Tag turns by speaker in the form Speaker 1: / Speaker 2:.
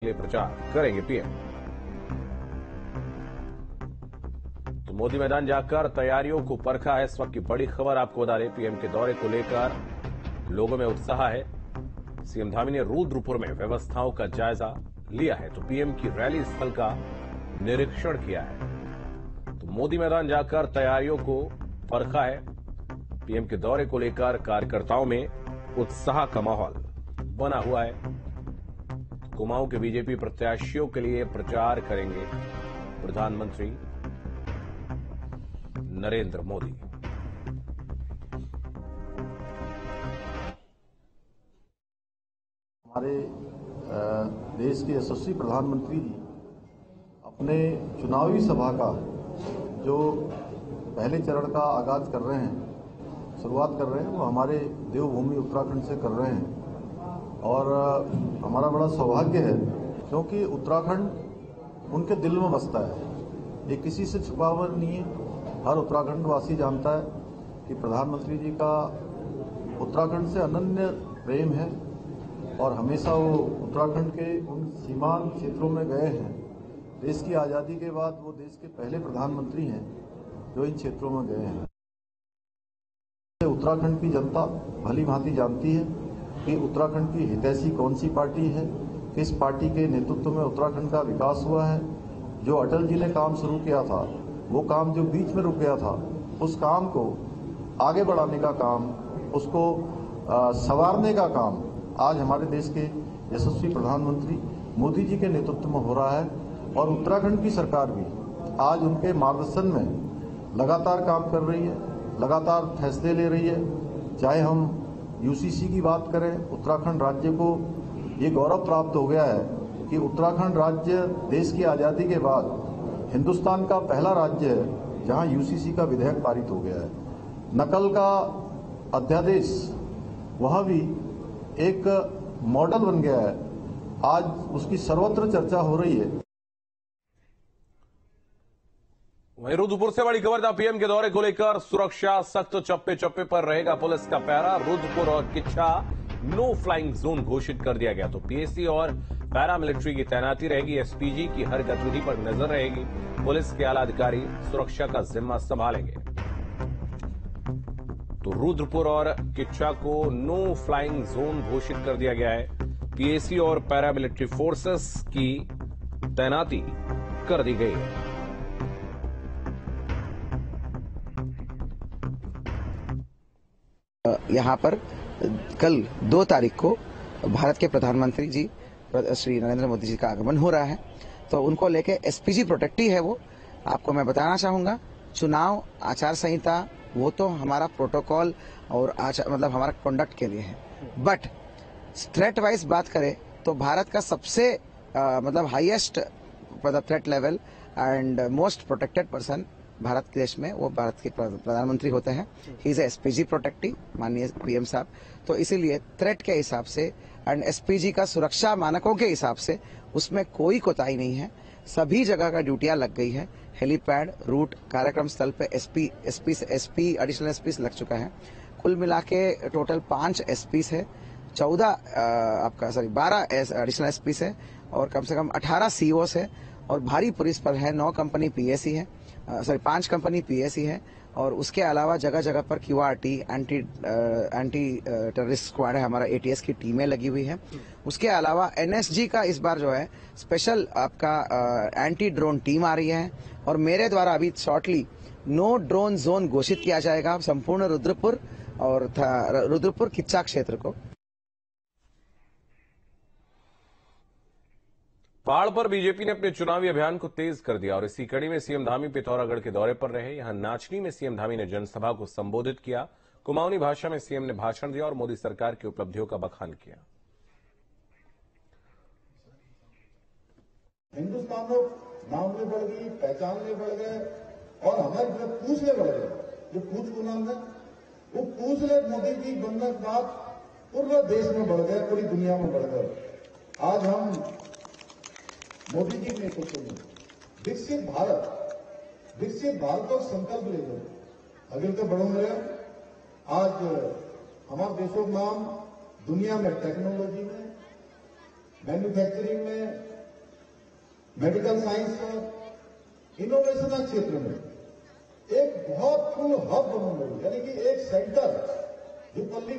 Speaker 1: लिए प्रचार करेंगे पीएम। तो मोदी मैदान जाकर तैयारियों को परखा है। इस वक्त की बड़ी खबर आपको बता दें, पीएम के दौरे को लेकर लोगों में उत्साह है। सीएम धामी ने रुद्रपुर में व्यवस्थाओं का जायजा लिया है तो पीएम की रैली स्थल का निरीक्षण किया है। तो मोदी मैदान जाकर तैयारियों को परखा है। पीएम के दौरे को लेकर कार्यकर्ताओं में उत्साह का माहौल बना हुआ है। कुमाऊं के बीजेपी प्रत्याशियों के लिए प्रचार करेंगे प्रधानमंत्री नरेंद्र मोदी।
Speaker 2: हमारे देश के यशस्वी प्रधानमंत्री जी अपने चुनावी सभा का जो पहले चरण का आगाज कर रहे हैं, शुरुआत कर रहे हैं, वो हमारे देवभूमि उत्तराखंड से कर रहे हैं। और हमारा बड़ा सौभाग्य है क्योंकि उत्तराखंड उनके दिल में बसता है। ये किसी से छुपा हुआ नहीं है। हर उत्तराखंड वासी जानता है कि प्रधानमंत्री जी का उत्तराखंड से अनन्य प्रेम है और हमेशा वो उत्तराखंड के उन सीमांत क्षेत्रों में गए हैं। देश की आज़ादी के बाद वो देश के पहले प्रधानमंत्री हैं जो इन क्षेत्रों में गए हैं। उत्तराखंड की जनता भली भांति जानती है कि उत्तराखंड की हितैषी कौन सी पार्टी है, किस पार्टी के नेतृत्व में उत्तराखंड का विकास हुआ है। जो अटल जी ने काम शुरू किया था, वो काम जो बीच में रुक गया था, उस काम को आगे बढ़ाने का काम, उसको संवारने का काम आज हमारे देश के यशस्वी प्रधानमंत्री मोदी जी के नेतृत्व में हो रहा है। और उत्तराखंड की सरकार भी आज उनके मार्गदर्शन में लगातार काम कर रही है, लगातार फैसले ले रही है। चाहे हम यूसीसी की बात करें, उत्तराखंड राज्य को ये गौरव प्राप्त हो गया है कि उत्तराखंड राज्य देश की आज़ादी के बाद हिंदुस्तान का पहला राज्य है जहां यूसीसी का विधेयक पारित हो गया है। नकल का अध्यादेश वह भी एक मॉडल बन गया है। आज उसकी सर्वत्र चर्चा हो रही है।
Speaker 1: वहीं रुद्रपुर से बड़ी खबर था, पीएम के दौरे को लेकर सुरक्षा सख्त, चप्पे चप्पे पर रहेगा पुलिस का पहरा। रुद्रपुर और किच्छा नो फ्लाइंग जोन घोषित कर दिया गया तो पीएसी और पैरामिलिट्री की तैनाती रहेगी। एसपीजी की हर गतिविधि पर नजर रहेगी। पुलिस के आला अधिकारी सुरक्षा का जिम्मा संभालेंगे। तो रुद्रपुर और किच्छा को नो फ्लाइंग जोन घोषित कर दिया गया है। पीएसी और पैरामिलिट्री फोर्सेस की तैनाती कर दी गई है।
Speaker 3: यहाँ पर कल 2 तारीख को भारत के प्रधानमंत्री जी श्री नरेंद्र मोदी जी का आगमन हो रहा है, तो उनको लेके एसपीजी प्रोटेक्टी है। वो आपको मैं बताना चाहूंगा, चुनाव आचार संहिता वो तो हमारा प्रोटोकॉल और मतलब हमारा कंडक्ट के लिए है, बट थ्रेट वाइज बात करें तो भारत का सबसे मतलब highest threat level and most protected person Bharat के देश में वो भारत के प्रधानमंत्री होते हैं। ही इज एसपीजी प्रोटेक्टी, माननीय पीएम साहब। तो इसीलिए थ्रेट के हिसाब से एंड एसपीजी का सुरक्षा मानकों के हिसाब से उसमें कोई कोताही नहीं है। सभी जगह का ड्यूटियां लग गई है। हेलीपैड, रूट, कार्यक्रम स्थल पे एसपी एडिशनल एसपी लग चुका है। कुल मिला के टोटल 5 एसपी है, 12 एडिशनल एसपी है और कम से कम 18 सीओस है। और भारी पुलिस पर है 9 कंपनी पीएसी है, 5 कंपनी पीएसी है। और उसके अलावा जगह जगह पर क्यूआरटी, एंटी टेररिस्ट स्क्वाड है, हमारा एटीएस की टीमें लगी हुई है। उसके अलावा एनएसजी का इस बार जो है स्पेशल आपका एंटी ड्रोन टीम आ रही है। और मेरे द्वारा अभी शॉर्टली नो ड्रोन जोन घोषित किया जाएगा संपूर्ण रुद्रपुर और रुद्रपुर किच्छा क्षेत्र को।
Speaker 1: पहाड़ पर बीजेपी ने अपने चुनावी अभियान को तेज कर दिया और इसी कड़ी में सीएम धामी पिथौरागढ़ के दौरे पर रहे। यहां नाचनी में सीएम धामी ने जनसभा को संबोधित किया। कुमाऊनी भाषा में सीएम ने भाषण दिया और मोदी सरकार की उपलब्धियों का बखान किया।
Speaker 4: हिंदुस्तान में मामले बढ़ गई, पहचानने बढ़ गए और हमारे जो पूछने बढ़ गए, जो पूछ को नाम है वो पूछले मोदी जी बनने के बाद पूरे देश में बढ़ गए, पूरी दुनिया में बढ़ गए। आज हम मोदी जी के नेतृत्व में विकसित भारत का संकल्प ले गए। अगर तो बढ़ोंगे आज हमारे देशों का नाम दुनिया में टेक्नोलॉजी में, मैन्युफैक्चरिंग में, मेडिकल साइंस में, इनोवेशन के क्षेत्र में एक बहुत फुल हब बनने, यानी कि एक सेंटर जो पल्ली